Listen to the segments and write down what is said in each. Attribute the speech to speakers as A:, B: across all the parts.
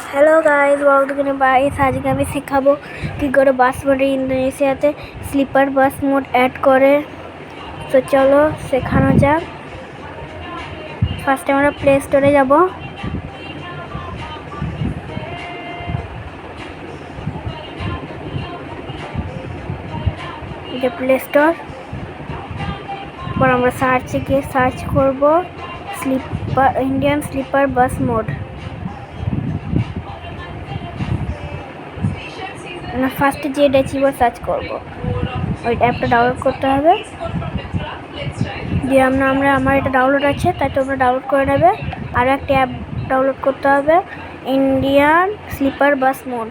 A: Hello guys, welcome to বাইস। আজকে আমি শেখাবো কী করে বাস মোডে ইন্দোনেশিয়াতে স্লিপার বাস মোড অ্যাড করে। তো চলো শেখানো যাক। ফার্স্টে আমরা প্লে স্টোরে যাব। যে প্লে স্টোর, পর আমরা সার্চে গিয়ে সার্চ করব ইন্ডিয়ান স্লিপার বাস মোড। আমরা ফার্স্টে যে ডেচিবার সার্চ করব, ওই অ্যাপটা ডাউনলোড করতে হবে। দিয়ে আমার এটা ডাউনলোড আছে, তাই তোমরা ডাউনলোড করে নেবে। আর একটা অ্যাপ ডাউনলোড করতে হবে, ইন্ডিয়ান স্লিপার বাস মোড।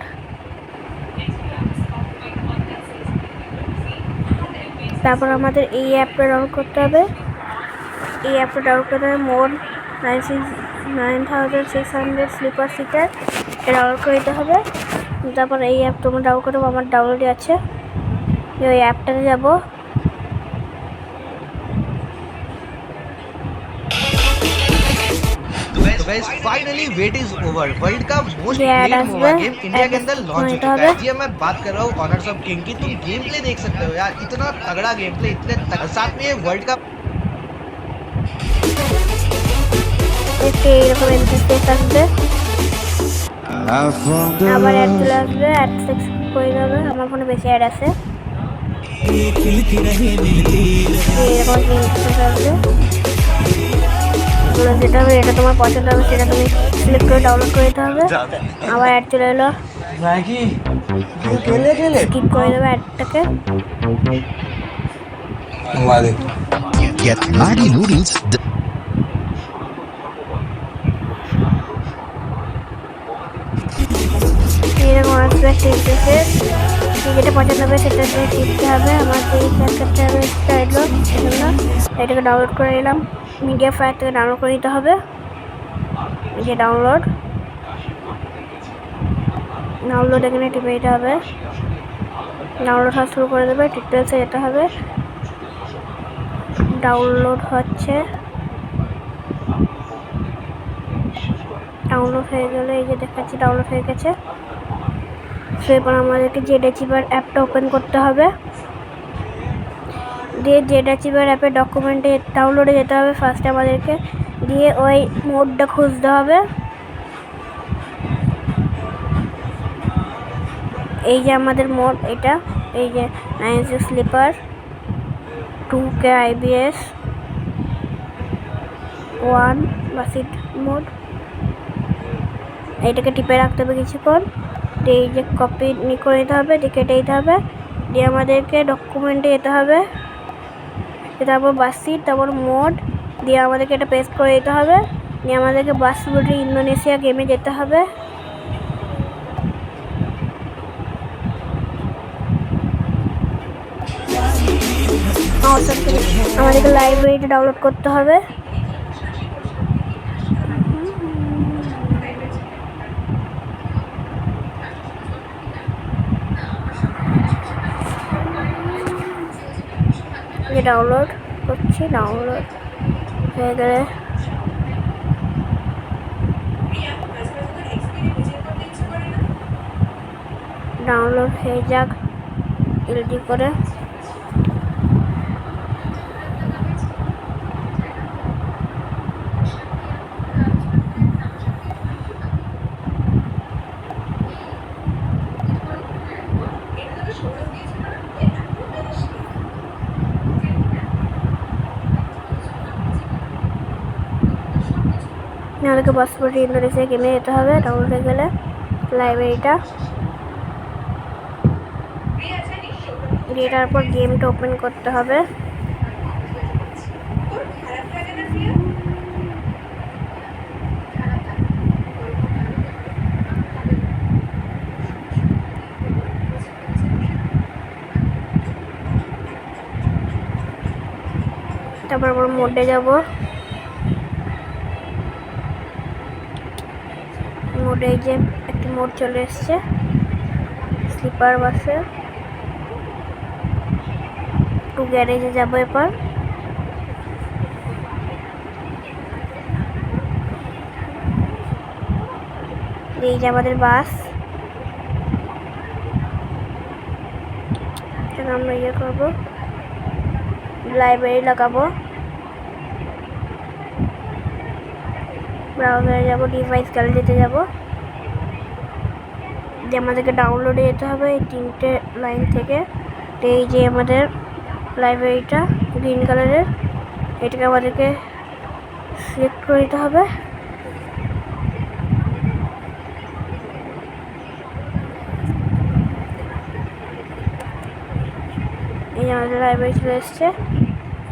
A: তারপর আমাদের এই অ্যাপটা ডাউনলোড করতে হবে। মোড 9600 স্লিপার সিটার এটা ডাউনলোড করে দিতে হবে। তারপর এই অ্যাপ তোমরা ডাউনলোড করতে হবে, আমার ডাউনলোডে আছে। ওই অ্যাপটাতে যাবো।
B: Guys finally wait is over. World का most played MOBA game India के अंदर लॉन्च हो चुका है। जी मैं बात कर रहा हूँ ऑनर्स ऑफ किंग की। तुम गेम प्ले देख सकते हो यार, इतना तगड़ा गेम प्ले, साथ में ये वर्ल्ड कप
A: এরকম ইন্টারফেস আসবে। আবার অ্যাড চলে আসবে, অ্যাড সেক্স করে দেবে। আমার ফোনে বেশি অ্যাড আছে। এরকম ইন্টারফেস আসবে। যেটা হবে, এটা তোমার পছন্দ হবে সেটা তুমি সিলেক্ট করে ডাউনলোড করে দিতে হবে। আবার অ্যাড চলে এলো, স্কিপ করে দেবে অ্যাডটাকে।
C: Get Maggi noodles.
A: এরকম আসবে ইন্টারফেস। যেটা পছন্দ হবে সেটা দিয়ে টিপতে হবে। আমার যেই ক্যারেক্টারটা হবে সেটা এলো, এটাকে ডাউনলোড করে নিলাম। মিডিয়া ফায়ার থেকে ডাউনলোড করে দিতে হবে। এই যে ডাউনলোড এখানে টিপে দিতে হবে। ডাউনলোড হওয়া শুরু করে দেবে। ডিটেলসে যেতে হবে। ডাউনলোড হচ্ছে। ডাউনলোড হয়ে গেলে এই যে দেখাচ্ছি ডাউনলোড হয়ে গেছে। সো এবার আমাদেরকে জেড অ্যাচিভার অ্যাপটা ওপেন করতে হবে। দিয়ে জেড অ্যাচিভার অ্যাপের ডকুমেন্টে ডাউনলোডে যেতে হবে ফার্স্টে আমাদেরকে। দিয়ে ওই মোডটা খুঁজতে হবে। এই যে আমাদের মোড, এটা এই যে 96 স্লিপার 2K IBS 1 বাসিট মোড। এইটাকে টিপে রাখতে হবে কিছুক্ষণ। এই যে কপি করে নিতে হবে, দিয়ে কেটে দিতে হবে। দিয়ে আমাদেরকে ডকুমেন্টে যেতে হবে। তারপর বাস সিট, তারপর মোড, দিয়ে আমাদেরকে এটা পেস্ট করে দিতে হবে। দিয়ে আমাদেরকে বাস মোডে ইন্দোনেশিয়া গেমে যেতে হবে। আমাদেরকে লাইব্রেরিটা ডাউনলোড করতে হবে। ডাউনলোড করছি, ডাউনলোড হয়ে গেলে ডাউনলোড হয়ে যাক জলদি করে। আমাদেরকে পাসপোর্ট ইন্দোনেশিয়া গেমে যেতে হবে। ডাউনলোড হয়ে গেলে লাইব্রেরিটা দিয়ে তারপর গেমটা ওপেন করতে হবে। তারপর আমরা মোডে যাব। মোডে যে একটি মোড চলে এসছে স্লিপার বাসে। টু গ্যারেজে যাব। এরপর এই যে আমাদের বাস, আমরা ইয়ে করবো, লাইব্রেরি লাগাবো, ব্রাউজারে যাবো, ডিভাইস গ্যালারিতে যাবো, যে আমাদেরকে ডাউনলোডে যেতে হবে এই 3টে লাইন থেকে। তো এই যে আমাদের লাইব্রেরিটা গ্রিন কালারের, এটাকে আমাদেরকে সিলেক্ট করে দিতে হবে। এই যে আমাদের লাইব্রেরি চলে এসছে।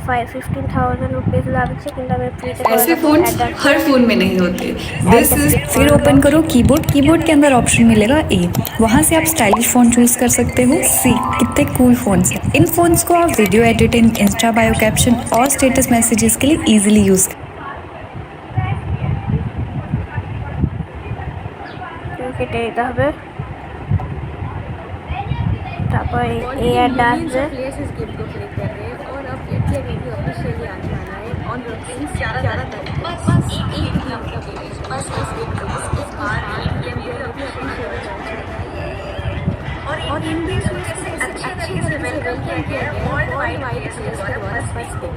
A: 15,000 रुपीज़ লাগছে, কিন্তু আমি ফ্রিতে করে
D: ऐसे
A: দেবো।
D: फोन हर फोन में नहीं होते। दिस इज फिर ओपन करो कीबोर्ड। कीबोर्ड के अंदर ऑप्शन मिलेगा ए, वहाँ से आप स्टाइलिश फोन चूज कर सकते हो। सी, कितने कूल फोन्स हैं। इन फोन्स को आप video editing, Insta bio caption और स्टेटस मैसेजेस के लिए इजीली यूज
A: কেটে দিতে হবে। তারপর এই অ্যাড আসবে।
E: प्लेसेस गेम को प्ले कर रहे हैं और अब इंडिया गेम भी ऑफिशियली आने वाला है ऑन रॉकिंग 11 तारीख को। बस एक दिन का वेट है, बस एक दिन। इस बार गेम भी ऑफिशियली लॉन्च है और इंडिया में से अच्छे से वेलकम किया गया है वर्ल्ड वाइड प्लेयर्स के द्वारा फर्स्ट डे।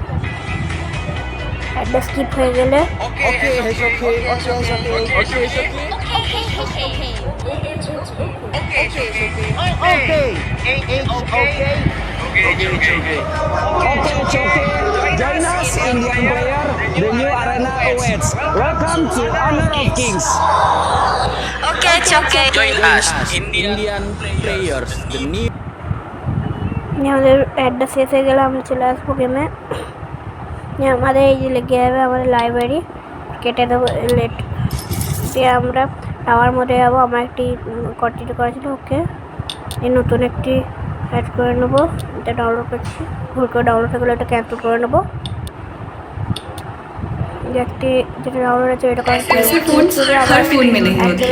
A: অ্যাডটা স্কিপ হয়ে গেলে
F: Join us, Indian player. The new arena awaits. Welcome to Honor of Kings.
G: Join us, Indian players. The new
A: আমাদের অ্যাডটা শেষ হয়ে গেলে আমরা চলে আসবো গেমে। আমাদের এই যে লেগে যাবে আমাদের লাইব্রেরি, কেটে দেবো লেট দিয়ে আমরা টাওয়ার মোডে যাবো। আমার একটি কন্টিনিউ করা ছিল, ওকে এই নতুন একটি অ্যাড করে নেবো। এটা ডাউনলোড করছি, ভুল করে ডাউনলোড হয়ে গেলে এটা ক্যান্সেল করে নেবো। যে একটি যেটা ডাউনলোড আছে ওইটা
D: ऐसे फोन हर फोन में नहीं होते।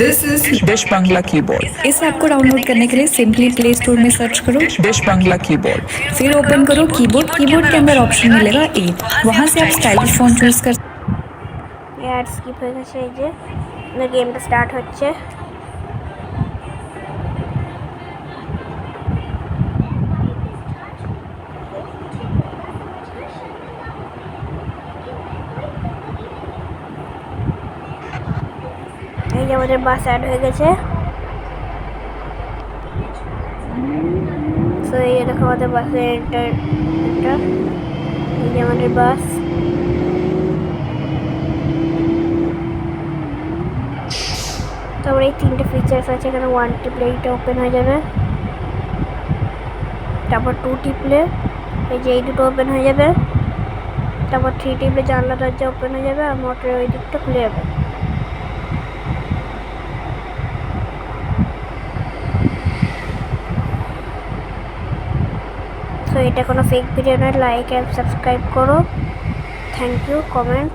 D: This is
H: dish Bangla keyboard.
D: इस ऐप को डाउनलोड करने के लिए सिंपली प्ले स्टोर में सर्च करो
H: डिश बांग्ला कीबोर्ड।
D: फिर ओपन करो कीबोर्ड। कीबोर्ड के अंदर ऑप्शन मिलेगा ए, वहाँ से आप स्टाइलिश फोन चूज कर
A: অ্যাড স্কিপ হয়ে গেছে। এই যে গেমটা স্টার্ট হচ্ছে। এই যে আমাদের বাস অ্যাড হয়ে গেছে। সো এই দেখো আমাদের বাসে এন্টার, এই যে আমাদের বাস। তারপরে এই 3টে ফিচার্স আছে, এখানে 1 টিপলে এইটা ওপেন হয়ে যাবে, তারপর 2 টিপলে এই যে এই দুটো ওপেন হয়ে যাবে, তারপর 3 টিপলে জানলা দরজা ওপেন হয়ে যাবে আর মোটরের ওই দিকটা খুলে যাবে। তো এটা কোনো ফেক ভিডিও নয়। লাইক অ্যান্ড সাবস্ক্রাইব করো। Thank you. কমেন্ট।